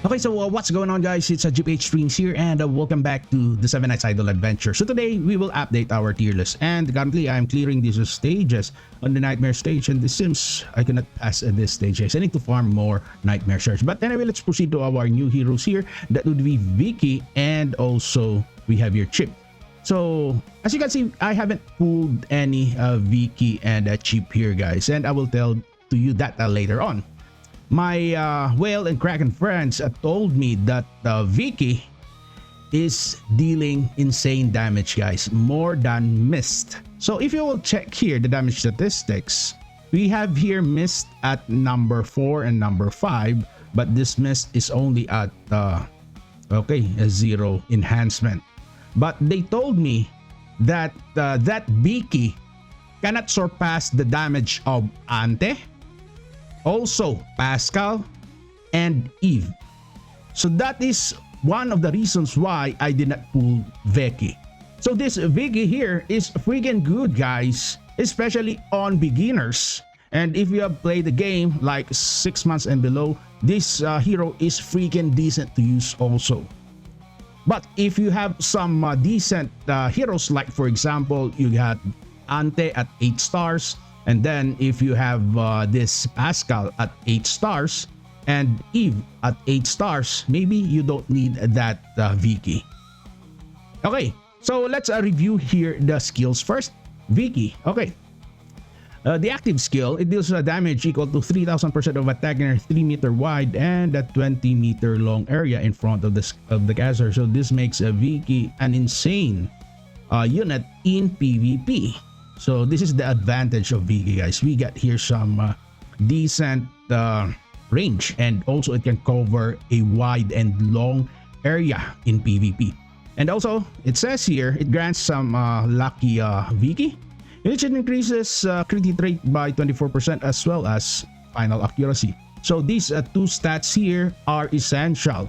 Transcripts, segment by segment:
Okay, so what's going on, guys? It's GPH Streams here, and welcome back to the 7 Nights Idle Adventure. So today we will update our tier list, and currently I'm clearing these stages on the Nightmare stage, and this seems I cannot pass this stage. I need to farm more Nightmare shards. But anyway, let's proceed to our new heroes here. That would be Vicky, and also we have your Chip. So as you can see, I haven't pulled any Vicky and Chip here, guys, and I will tell to you that later on. My Whale and Kraken friends told me that Vicky is dealing insane damage, guys, more than Mist. So if you will check here the damage statistics, we have here Mist at number 4 and number 5, but this Mist is only at a 0 enhancement. But they told me that that Vicky cannot surpass the damage of Ante, also Pascal, and Eve. So that is one of the reasons why I did not pull Vicky. So this Vicky here is freaking good, guys, especially on beginners. And if you have played the game like 6 months and below, this hero is freaking decent to use also. But if you have some decent heroes, like for example, you got Ante at 8 stars, and then if you have this Pascal at 8 stars and Eve at 8 stars, maybe you don't need that Vicky. Okay, so let's review here the skills first. Vicky, okay. The active skill, it deals damage equal to 3000% of attack in a 3 meter wide and a 20 meter long area in front of the caster. So this makes a Vicky an insane unit in PvP. So this is the advantage of Vicky, guys. We got here some decent range, and also it can cover a wide and long area in PvP. And also it says here it grants some lucky Vicky. It increases crit hit rate by 24% as well as final accuracy. So these two stats here are essential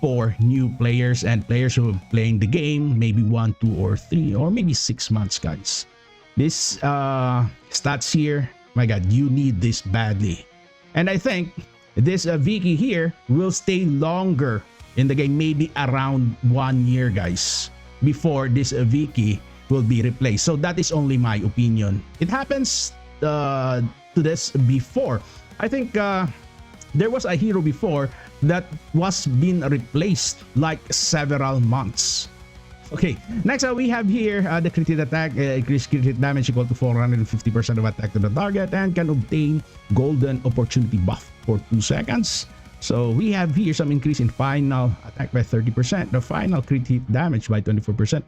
for new players and players who are playing the game maybe 1, 2, or 3, or maybe 6 months, guys. This stats here, my god, you need this badly. And I think this Vicky here will stay longer in the game, maybe around 1 year, guys, before this Vicky will be replaced. So that is only my opinion. It happens to this before. I think there was a hero before that was being replaced like several months. Okay, next we have here the crit hit attack, increased crit hit damage equal to 450% of attack to the target, and can obtain golden opportunity buff for 2 seconds. So we have here some increase in final attack by 30%, the final crit hit damage by 24%,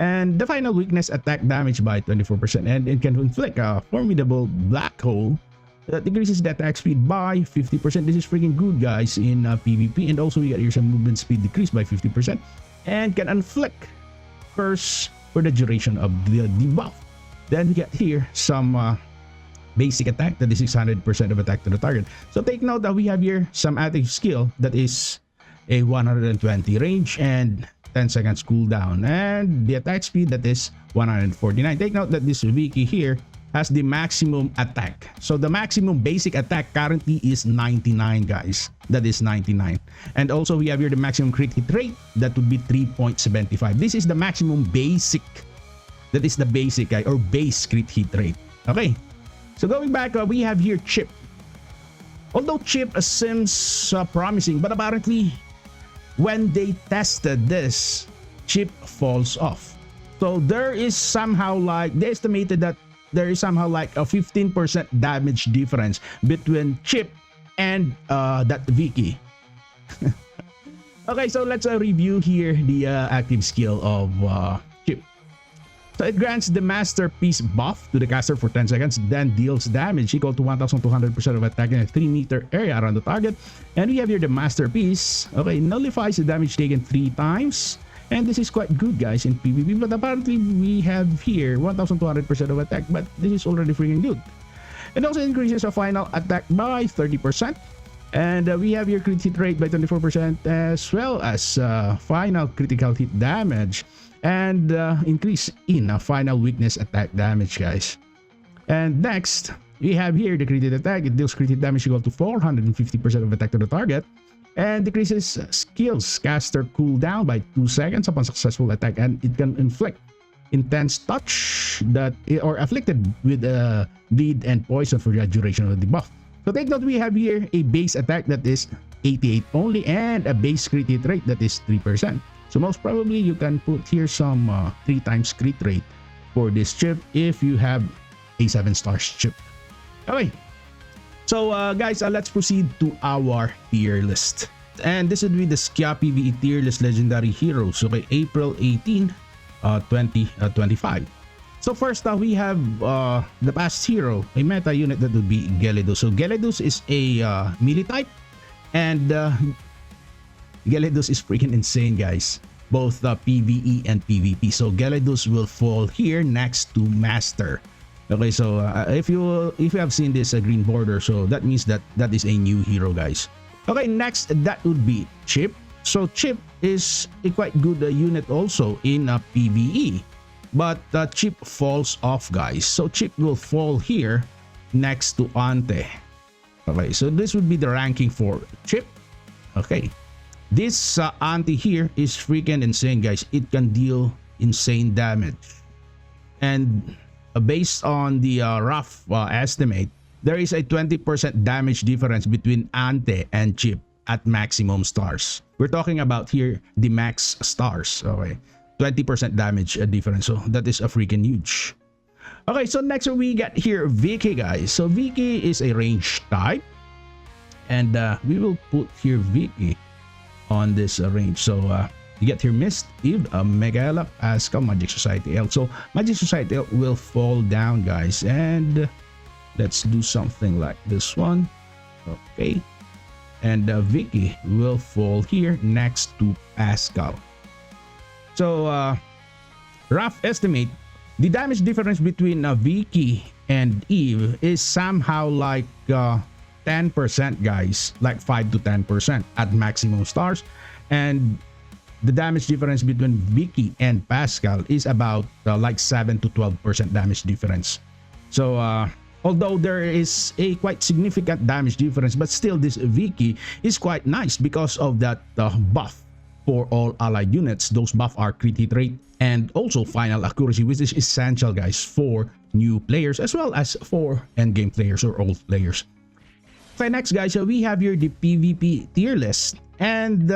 and the final weakness attack damage by 24%, and it can inflict a formidable black hole that decreases the attack speed by 50%. This is freaking good, guys, in PvP. And also we got here some movement speed decreased by 50%, and can inflict curse for the duration of the debuff. Then we get here some basic attack that is 600% of attack to the target. So take note that we have here some active skill that is a 120 range and 10 seconds cooldown, and the attack speed that is 149. Take note that this Vicky here has the maximum attack. So the maximum basic attack currently is 99, guys. That is 99. And also we have here the maximum crit hit rate, that would be 3.75. This is the maximum basic. That is the basic or base crit hit rate. Okay. So going back, we have here Chip. Although Chip seems promising, but apparently when they tested this, Chip falls off. So there is somehow like, they estimated that there is somehow like a 15% damage difference between Chip and that Vicky. Okay, so let's review here the active skill of Chip. So it grants the Masterpiece buff to the caster for 10 seconds, then deals damage equal to 1200% of attack in a 3 meter area around the target. And we have here the Masterpiece. Okay, nullifies the damage taken 3 times. And this is quite good, guys, in PvP. But apparently we have here 1200% of attack, but this is already freaking good. It also increases the final attack by 30%. And we have here crit hit rate by 24%, as well as final critical hit damage, and increase in final weakness attack damage, guys. And next, we have here the crit hit attack. It deals crit hit damage equal to 450% of attack to the target, and decreases skills caster cooldown by 2 seconds upon successful attack, and it can inflict intense touch that or afflicted with bleed and poison for the duration of the buff. So take note, we have here a base attack that is 88 only and a base crit hit rate that is 3%. So most probably you can put here some 3 times crit rate for this chip if you have a 7 stars chip. Okay, so guys, let's proceed to our tier list. And this would be the Skia PvE tier list legendary heroes. Okay, April 18, 2025. So first we have the past hero, a meta unit that would be Gyarados. So Gyarados is a melee type, and Gyarados is freaking insane, guys. Both PvE and PvP. So Gyarados will fall here next to Master. Okay, so if you have seen this green border, so that means that is a new hero, guys. Okay, next that would be Chip. So Chip is a quite good unit also in PvE, but Chip falls off, guys. So Chip will fall here next to Ante. Okay, so this would be the ranking for Chip. Okay, this Ante here is freaking insane, guys. It can deal insane damage, and based on the rough estimate, there is a 20% damage difference between Ante and Chip at maximum stars. We're talking about here the max stars. Okay, 20% damage difference. So that is a freaking huge. Okay, so next we got here Vicky, guys. So Vicky is a range type, and we will put here Vicky on this range. So you get here Mist, Eve, Mega Pascal, Magic Society L. So Magic Society L will fall down, guys, and let's do something like this one. Okay, and Vicky will fall here next to Pascal. So rough estimate, the damage difference between Vicky and Eve is somehow like 10%, guys, like 5 to 10% at maximum stars, and the damage difference between Vicky and Pascal is about like 7 to 12% damage difference. So although there is a quite significant damage difference, but still this Vicky is quite nice because of that buff for all allied units. Those buff are crit hit rate and also final accuracy, which is essential, guys, for new players as well as for endgame players or old players. Okay, next, guys, we have here the PvP tier list, and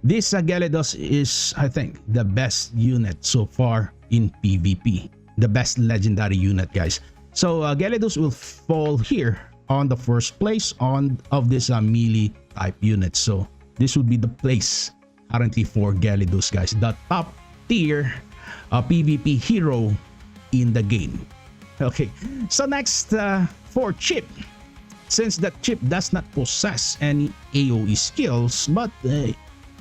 this Gyarados is, I think, the best unit so far in PvP, the best legendary unit, guys. So Gyarados will fall here on the first place of this melee type unit. So this would be the place currently for Gyarados, guys, the top tier PvP hero in the game. Okay, so next for Chip. Since that Chip does not possess any AoE skills, but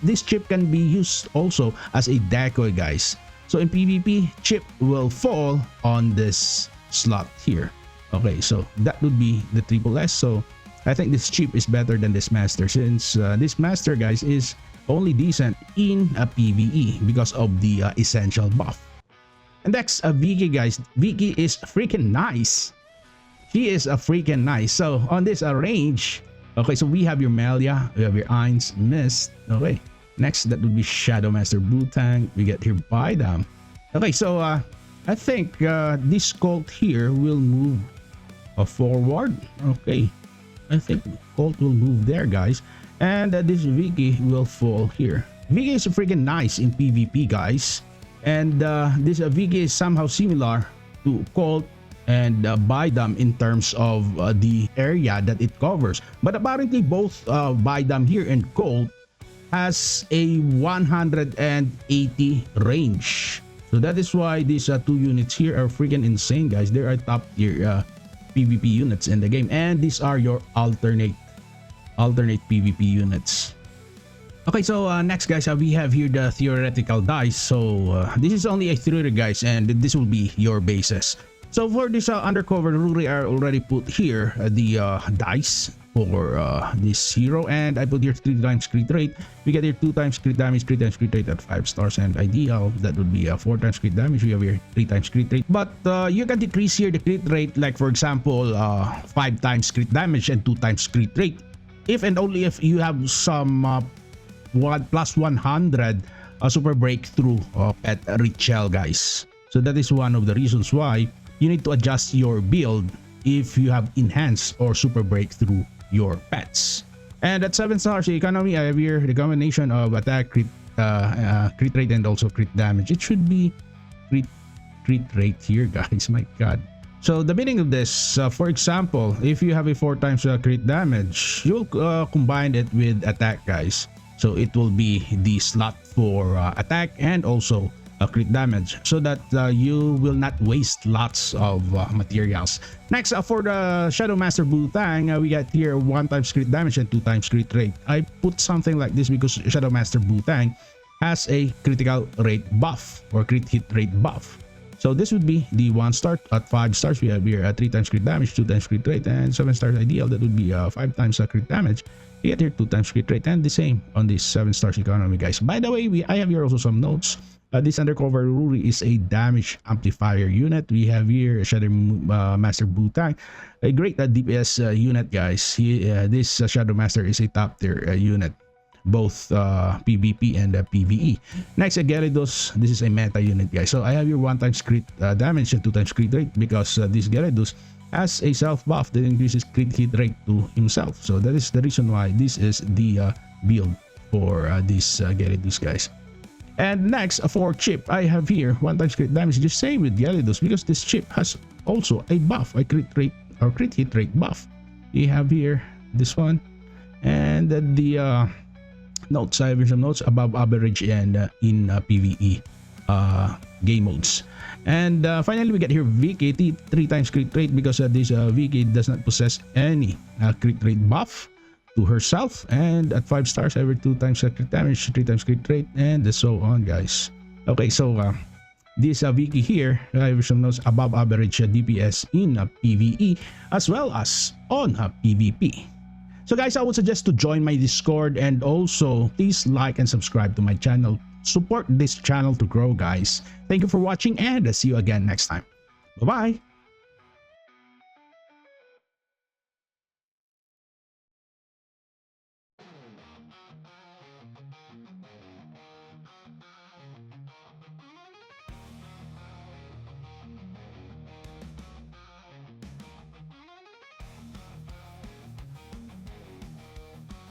this Chip can be used also as a decoy, guys. So in PvP, Chip will fall on this slot here. Okay, so that would be the triple S. So I think this Chip is better than this Master, since this Master, guys, is only decent in a PvE because of the essential buff. And next, Vicky, guys. Vicky is freaking nice. She is a freaking nice. So on this range, okay, so we have your Melia, we have your Ainz, Mist. Okay, next that would be Shadow Master Butang. We get here Bydam. Okay, so I think this Colt here will move forward. Okay, I think Colt will move there, guys, and this Vicky will fall here. Vicky is freaking nice in PvP, guys, and this Vicky is somehow similar to Colt and Bydam in terms of the area that it covers. But apparently both Bydam here and Colt has a 180 range. So that is why these two units here are freaking insane, guys. They are top tier PvP units in the game, and these are your alternate PvP units. Okay, so next, guys, we have here the theoretical dice. So this is only a theory, guys, and this will be your bases. So for this undercover Ruri, I already put here the dice for this hero, and I put here 3 times crit rate. We get here 2 times crit damage, 3 times crit rate at 5 stars, and ideal that would be 4 times crit damage. We have here 3 times crit rate, but you can decrease here the crit rate, like for example 5 times crit damage and 2 times crit rate. if and only if you have some plus 100 super breakthrough pet retail, guys. So that is one of the reasons why you need to adjust your build if you have enhanced or super breakthrough your pets. And at 7 stars economy, I have here the combination of attack, crit rate, and also crit damage. It should be crit rate here, guys. My god. So the meaning of this, for example, if you have a 4 times crit damage, you'll combine it with attack, guys. So it will be the slot for attack and also crit damage, so that you will not waste lots of materials. Next, for the Shadow Master Butang, we got here 1 times crit damage and 2 times crit rate. I put something like this because Shadow Master Butang has a critical rate buff or crit hit rate buff. So this would be the 1 star. At 5 stars, we have here 3 times crit damage, 2 times crit rate, and 7 stars ideal. That would be 5 times crit damage. You get here 2 times crit rate, and the same on this 7 stars economy, guys. By the way, I have here also some notes. This undercover Ruri is a damage amplifier unit. We have here Shadow Master Butang, a great DPS unit, guys. This Shadow Master is a top tier unit, both PvP and PvE. Next, Gyarados. This is a meta unit, guys. So I have here 1 times crit damage and 2 times crit rate because this Gyarados has a self buff that increases crit hit rate to himself. So that is the reason why this is the build for this Gyarados, guys. And next, for chip, I have here 1 times crit damage, just same with Gyarados, because this chip has also a buff, a crit rate or crit hit rate buff. You have here this one, and the notes. I have some notes above average and in PvE game modes. And finally, we get here VK 3 times crit rate because this VK does not possess any crit rate buff to herself. And at 5 stars, I have 2 times crit damage, 3 times crit rate, and so on, guys. Okay, so this Viki here, I have some notes above average DPS in PvE as well as on PvP. So guys, I would suggest to join my Discord, and also please like and subscribe to my channel. Support this channel to grow, guys. Thank you for watching, and see you again next time. Bye-bye.